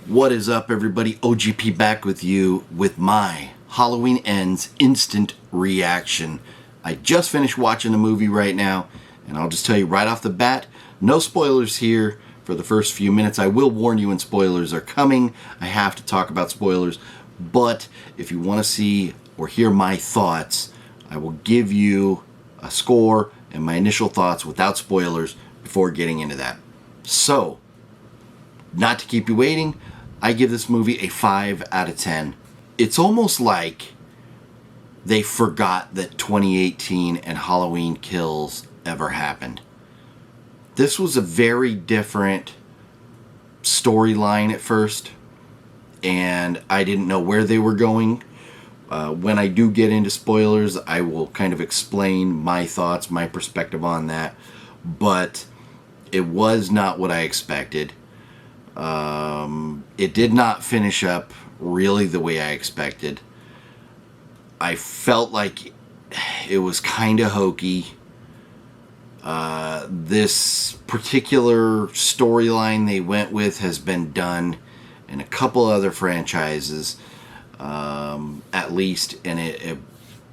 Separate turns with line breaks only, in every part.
What is up, everybody? OGP back with you with my Halloween Ends instant reaction. I just finished watching the movie right now, and I'll just tell you right off the bat, no spoilers here for the first few minutes. I will warn you when spoilers are coming. I have to talk about spoilers, but if you want to see or hear my thoughts, I will give you a score and my initial thoughts without spoilers before getting into that. So, not to keep you waiting, I give this movie a 5 out of 10. It's almost like they forgot that 2018 and Halloween Kills ever happened. This was a very different storyline at first, and I didn't know where they were going. When I do get into spoilers, I will kind of explain my thoughts, my perspective on that, but it was not what I expected. It did not finish up really the way I expected. I felt like it was kind of hokey. This particular storyline they went with has been done in a couple other franchises, at least, and it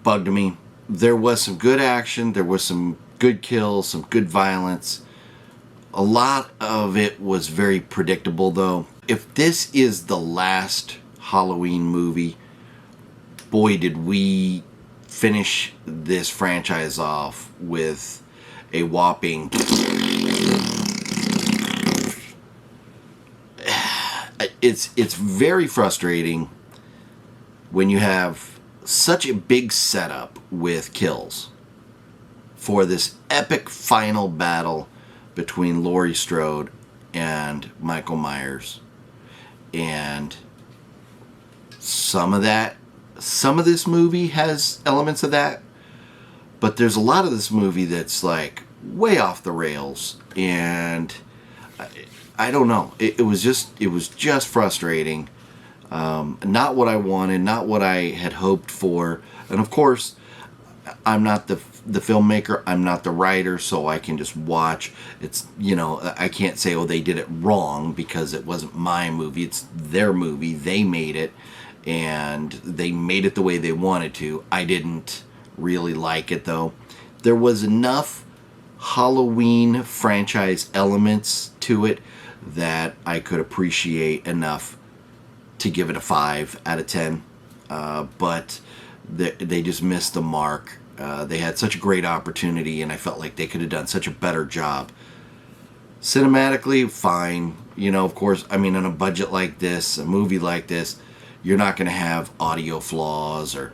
bugged me. There was some good action, there was some good kills, some good violence. A lot of it was very predictable, though. If this is the last Halloween movie, boy, did we finish this franchise off with a whopping... It's very frustrating when you have such a big setup with kills for this epic final battle between Laurie Strode and Michael Myers. And some of this movie has elements of that, but there's a lot of this movie that's like way off the rails, and I don't know. It was just frustrating. Not what I wanted, not what I had hoped for. And of course, I'm not the filmmaker, I'm not the writer, so I can just watch. It's, I can't say, oh, they did it wrong, because it wasn't my movie, it's their movie, they made it, and they made it the way they wanted to. I didn't really like it, though. There was enough Halloween franchise elements to it that I could appreciate enough to give it a 5 out of 10, but they just missed the mark. They had such a great opportunity, and I felt like they could have done such a better job. Cinematically, fine. Of course, on a budget like this, a movie like this, you're not going to have audio flaws or,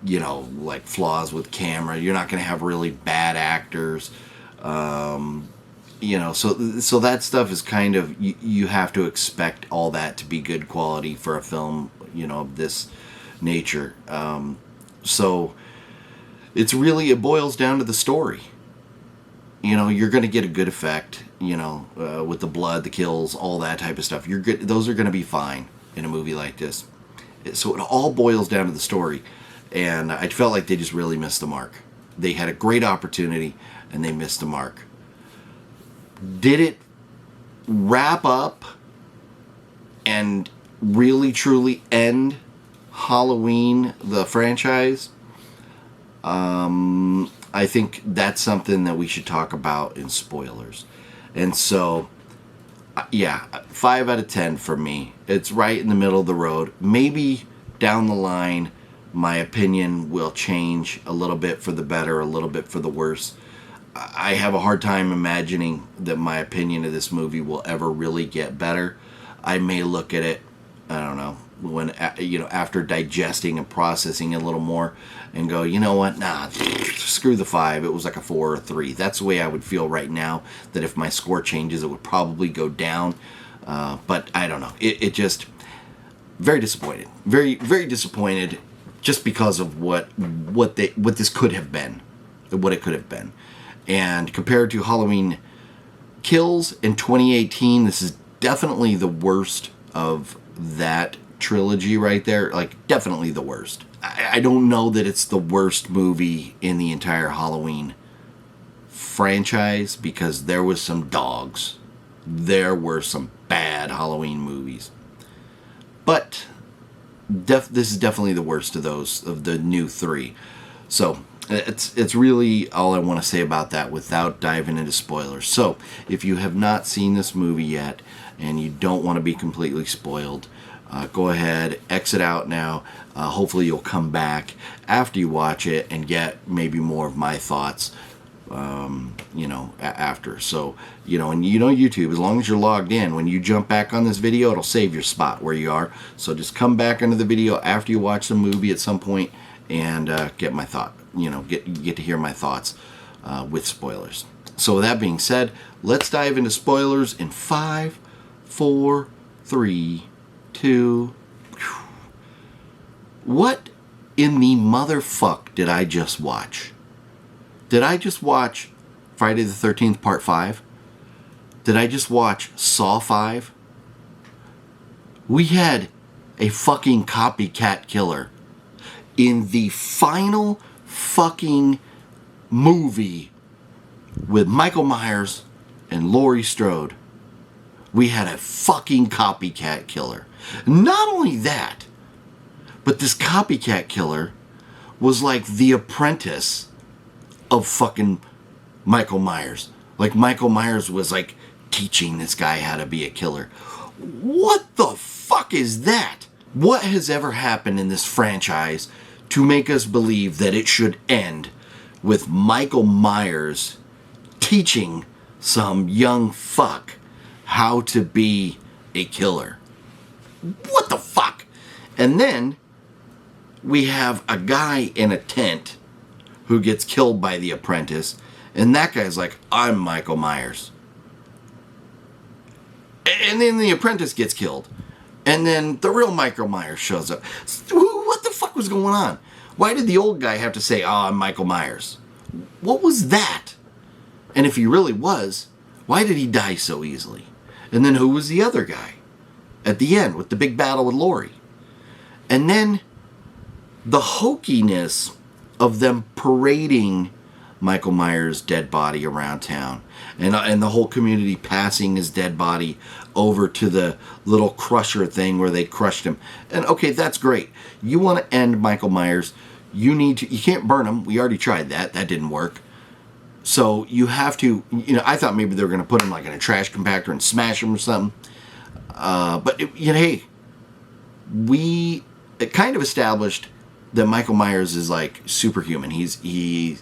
like flaws with camera. You're not going to have really bad actors. So that stuff is kind of, you have to expect all that to be good quality for a film, of this nature. So it boils down to the story. You're going to get a good effect, with the blood, the kills, all that type of stuff. Those are going to be fine in a movie like this. So it all boils down to the story. And I felt like they just really missed the mark. They had a great opportunity, and they missed the mark. Did it wrap up and really truly end Halloween, the franchise? I think that's something that we should talk about in spoilers. And so, yeah, 5 out of 10 for me. It's right in the middle of the road. Maybe down the line, my opinion will change a little bit for the better, a little bit for the worse. I have a hard time imagining that my opinion of this movie will ever really get better. I may look at it, I don't know, when after digesting and processing a little more, and go, you know what, nah, screw the 5, it was like a 4 or a 3. That's the way I would feel right now, that if my score changes, it would probably go down. But I don't know, it just, very disappointed, very, very disappointed, just because of what this could have been, what it could have been. And compared to Halloween Kills in 2018, this is definitely the worst of that trilogy right there. Like, definitely the worst. I don't know that it's the worst movie in the entire Halloween franchise, because there was some dogs. There were some bad Halloween movies. But this is definitely the worst of those, of the new 3. So it's really all I want to say about that without diving into spoilers. So if you have not seen this movie yet and you don't want to be completely spoiled, go ahead, exit out now. Hopefully you'll come back after you watch it and get maybe more of my thoughts, after. So, and YouTube, as long as you're logged in, when you jump back on this video, it'll save your spot where you are. So just come back into the video after you watch the movie at some point and get my thought, get to hear my thoughts with spoilers. So with that being said, let's dive into spoilers in 5, 4, 3, 2. What in the motherfuck did I just watch? Did I just watch Friday the 13th Part 5? Did I just watch Saw 5? We had a fucking copycat killer in the final fucking movie with Michael Myers and Laurie Strode. We had a fucking copycat killer. Not only that, but this copycat killer was like the apprentice of fucking Michael Myers. Like Michael Myers was like teaching this guy how to be a killer. What the fuck is that? What has ever happened in this franchise to make us believe that it should end with Michael Myers teaching some young fuck how to be a killer? What the fuck? And then we have a guy in a tent who gets killed by the apprentice, and that guy's like, I'm Michael Myers. And then the apprentice gets killed, and then the real Michael Myers shows up. What the fuck was going on? Why did the old guy have to say, I'm Michael Myers? What was that? And if he really was, why did he die so easily? And then who was the other guy at the end with the big battle with Laurie? And then the hokiness of them parading Michael Myers' dead body around town, and the whole community passing his dead body over to the little crusher thing where they crushed him. And okay, that's great. You want to end Michael Myers, you can't burn him. We already tried that. That didn't work. So you have to, I thought maybe they were going to put him like in a trash compactor and smash him or something. But hey, it kind of established that Michael Myers is like superhuman. He's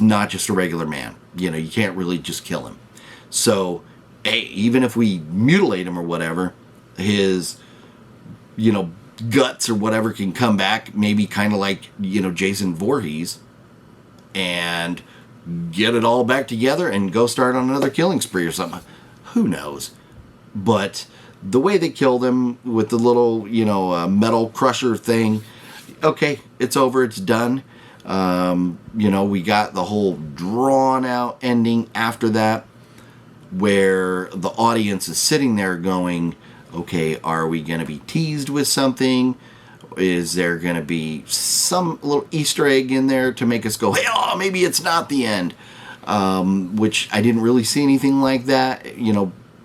not just a regular man. You can't really just kill him. So, hey, even if we mutilate him or whatever, his, guts or whatever can come back, maybe kind of like, Jason Voorhees, and get it all back together and go start on another killing spree or something. Who knows? But the way they killed him with the little, metal crusher thing, okay, it's over, it's done. We got the whole drawn out ending after that, where the audience is sitting there going, okay, are we going to be teased with something? Is there going to be some little Easter egg in there to make us go, hey, maybe it's not the end? Which I didn't really see anything like that.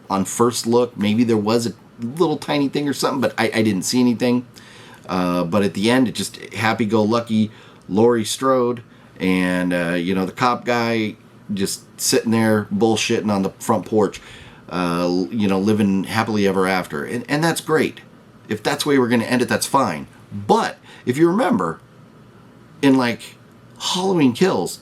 On first look, maybe there was a little tiny thing or something, but I didn't see anything. But at the end, it just happy-go-lucky Laurie Strode and, the cop guy just sitting there bullshitting on the front porch, living happily ever after. And that's great. If that's the way we're going to end it, that's fine. But if you remember, in like Halloween Kills,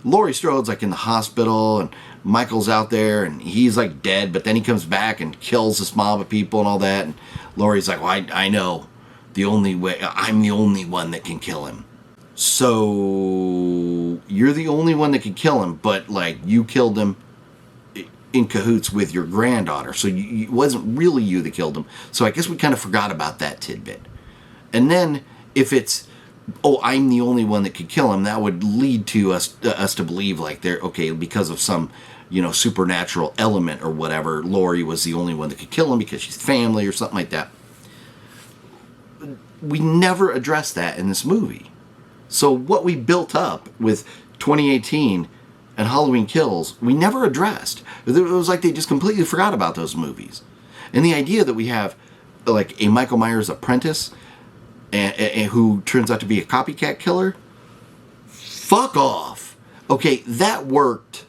Laurie Strode's like in the hospital and Michael's out there and he's like dead, but then he comes back and kills this mob of people and all that. And Laurie's like, well, I know I'm the only one that can kill him. So you're the only one that can kill him, but like you killed him in cahoots with your granddaughter. So it wasn't really you that killed him. So I guess we kind of forgot about that tidbit. And then if it's, I'm the only one that could kill him, that would lead to us to believe like they're, okay, because of some, supernatural element or whatever, Laurie was the only one that could kill him because she's family or something like that. We never addressed that in this movie. So what we built up with 2018 and Halloween Kills, we never addressed. It was like they just completely forgot about those movies. And the idea that we have like a Michael Myers apprentice and who turns out to be a copycat killer. Fuck off. Okay, that worked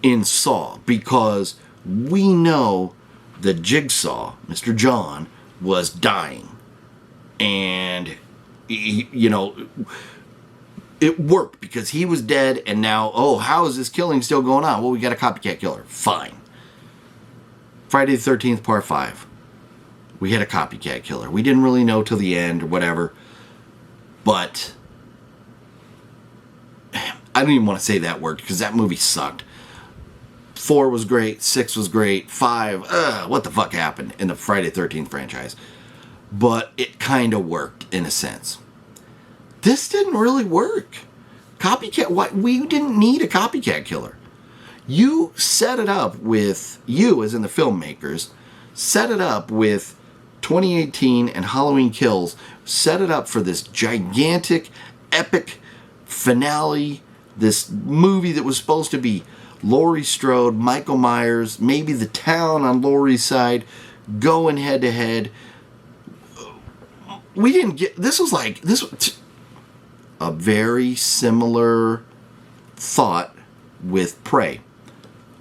in Saw because we know that Jigsaw, Mr. John, was dying. And, you know, it worked because he was dead and now, oh, how is this killing still going on? Well, we got a copycat killer. Fine. Friday the 13th, part 5. We had a copycat killer. We didn't really know till the end or whatever. But I don't even want to say that word because that movie sucked. 4 was great. 6 was great. 5, what the fuck happened in the Friday the 13th franchise? But it kind of worked in a sense. This didn't really work. Copycat, why? We didn't need a copycat killer. You set it up with, you as in the filmmakers, set it up with 2018 and Halloween Kills, set it up for this gigantic, epic finale, this movie that was supposed to be Laurie Strode, Michael Myers, maybe the town on Laurie's side, going head to head. We didn't get, this was a very similar thought with Prey.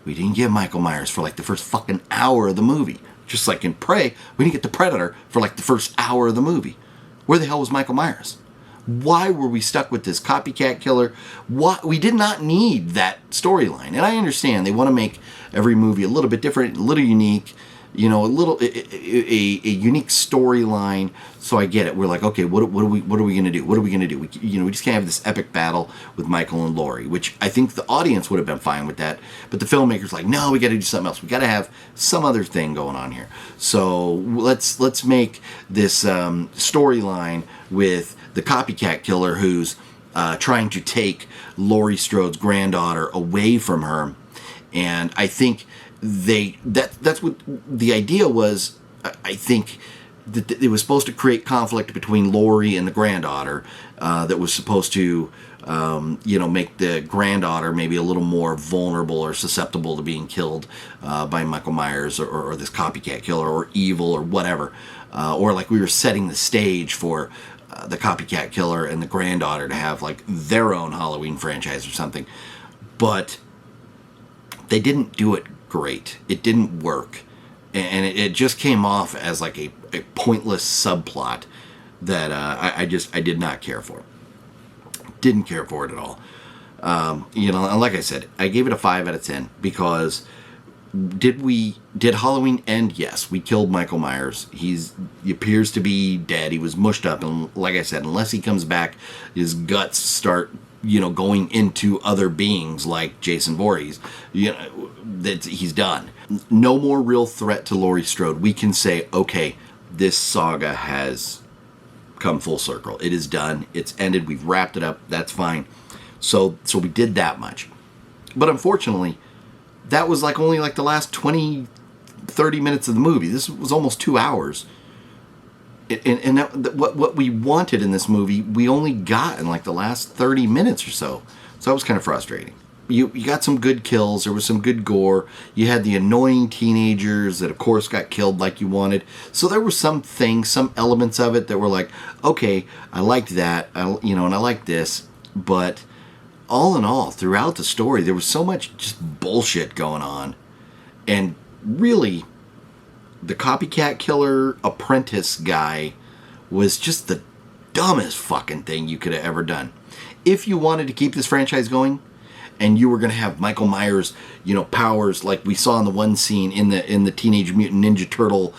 We didn't get Michael Myers for like the first fucking hour of the movie. Just like in Prey, we didn't get the Predator for like the first hour of the movie. Where the hell was Michael Myers? Why were we stuck with this copycat killer? Why? We did not need that storyline. And I understand they want to make every movie a little bit different, a little unique, you know, a unique storyline. So I get it. We're like, okay, what are we going to do? What are we going to do? We just can't have this epic battle with Michael and Laurie, which I think the audience would have been fine with that. But the filmmakers like, no, we got to do something else. We got to have some other thing going on here. So let's make this storyline with the copycat killer who's trying to take Laurie Strode's granddaughter away from her. And I think that's what the idea was. I think that it was supposed to create conflict between Laurie and the granddaughter that was supposed to make the granddaughter maybe a little more vulnerable or susceptible to being killed by Michael Myers or this copycat killer or evil or whatever, or like we were setting the stage for the copycat killer and the granddaughter to have like their own Halloween franchise or something. But they didn't do it great. It didn't work. And it just came off as like a pointless subplot that I did not care for. Didn't care for it at all. And like I said, I gave it a 5 out of 10 because did Halloween end? Yes, we killed Michael Myers. He appears to be dead. He was mushed up, and like I said, unless he comes back, his guts start going into other beings like Jason Voorhees, that he's done. No more real threat to Laurie Strode. We can say, okay, this saga has come full circle. It is done. It's ended. We've wrapped it up. That's fine. So we did that much. But unfortunately, that was only the last 20, 30 minutes of the movie. This was almost 2 hours. And what we wanted in this movie, we only got in the last 30 minutes or so. So that was kind of frustrating. You got some good kills. There was some good gore. You had the annoying teenagers that, of course, got killed like you wanted. So there were some things, some elements of it that were like, okay, I liked that, and I like this. But all in all, throughout the story, there was so much just bullshit going on. And really, the copycat killer apprentice guy was just the dumbest fucking thing you could have ever done. If you wanted to keep this franchise going, and you were going to have Michael Myers, powers like we saw in the one scene in the Teenage Mutant Ninja Turtle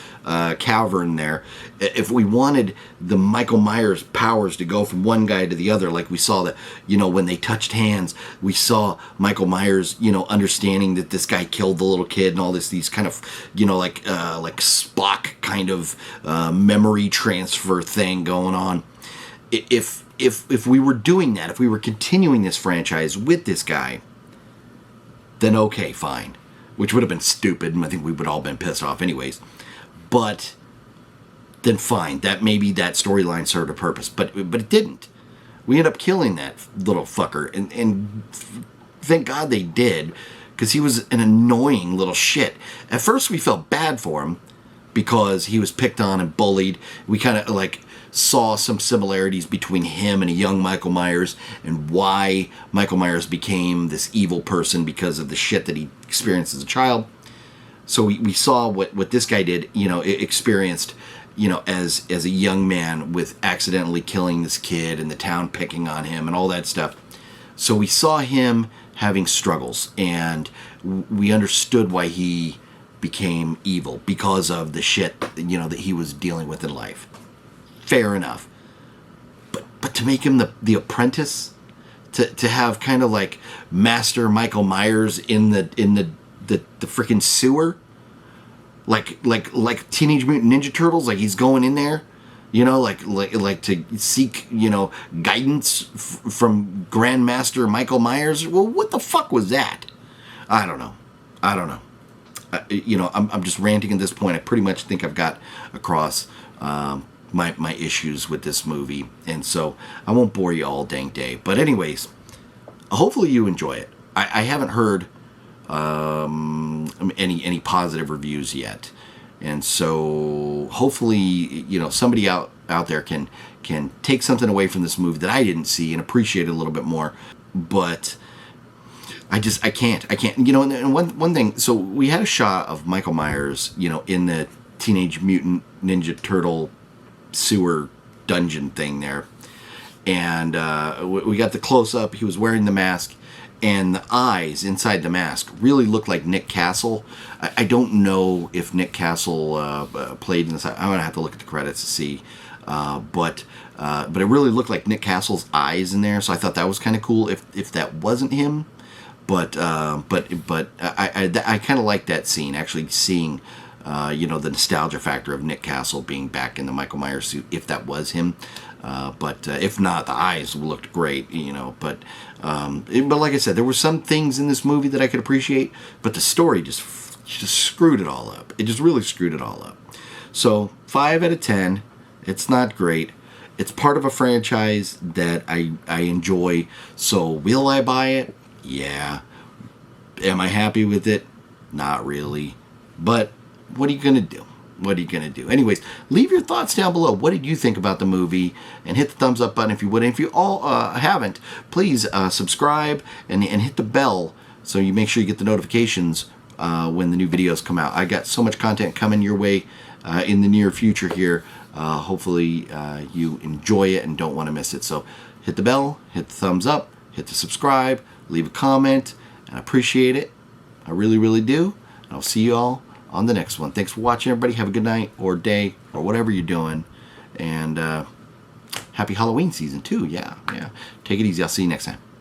cavern there. If we wanted the Michael Myers powers to go from one guy to the other, like we saw that, when they touched hands, we saw Michael Myers, understanding that this guy killed the little kid and all these kind of, like Spock kind of memory transfer thing going on. If we were doing that, if we were continuing this franchise with this guy, then okay, fine. Which would have been stupid, and I think we would all been pissed off anyways. But then fine, that maybe that storyline served a purpose, but it didn't. We ended up killing that little fucker, and thank God they did, because he was an annoying little shit. At first we felt bad for him, because he was picked on and bullied. We kind of like saw some similarities between him and a young Michael Myers, and why Michael Myers became this evil person because of the shit that he experienced as a child. So we saw what this guy did, experienced, as a young man, with accidentally killing this kid and the town picking on him and all that stuff. So we saw him having struggles, and we understood why he became evil, because of the shit, that he was dealing with in life. Fair enough. But to make him the apprentice, to have kind of like Master Michael Myers in the freaking sewer, like Teenage Mutant Ninja Turtles, like he's going in there, like to seek, guidance from Grandmaster Michael Myers. Well, what the fuck was that? I don't know. I'm just ranting at this point. I pretty much think I've got across my issues with this movie, and so I won't bore you all dang day. But anyways, hopefully you enjoy it. I haven't heard any positive reviews yet, and so hopefully somebody out there can take something away from this movie that I didn't see and appreciate it a little bit more. But I can't. And one thing. So we had a shot of Michael Myers, in the Teenage Mutant Ninja Turtle sewer dungeon thing there, and we got the close up. He was wearing the mask, and the eyes inside the mask really looked like Nick Castle. I don't know if Nick Castle played in this. I'm gonna have to look at the credits to see, but it really looked like Nick Castle's eyes in there. So I thought that was kind of cool if that wasn't him. But I kind of like that scene, actually seeing the nostalgia factor of Nick Castle being back in the Michael Myers suit, if that was him. But if not, the eyes looked great, But like I said, there were some things in this movie that I could appreciate, but the story just screwed it all up. It just really screwed it all up. So 5 out of 10. It's not great. It's part of a franchise that I enjoy. So will I buy it? Yeah. Am I happy with it? Not really. But what are you going to do? Anyways, leave your thoughts down below. What did you think about the movie? And hit the thumbs up button if you would. And if you all haven't, please subscribe and hit the bell so you make sure you get the notifications when the new videos come out. I got so much content coming your way in the near future here. Hopefully you enjoy it and don't want to miss it. So hit the bell, hit the thumbs up, hit the subscribe, leave a comment, and I appreciate it. I really, really do. And I'll see you all on the next one. Thanks for watching, everybody. Have a good night or day or whatever you're doing. And happy Halloween season, too. Yeah. Take it easy. I'll see you next time.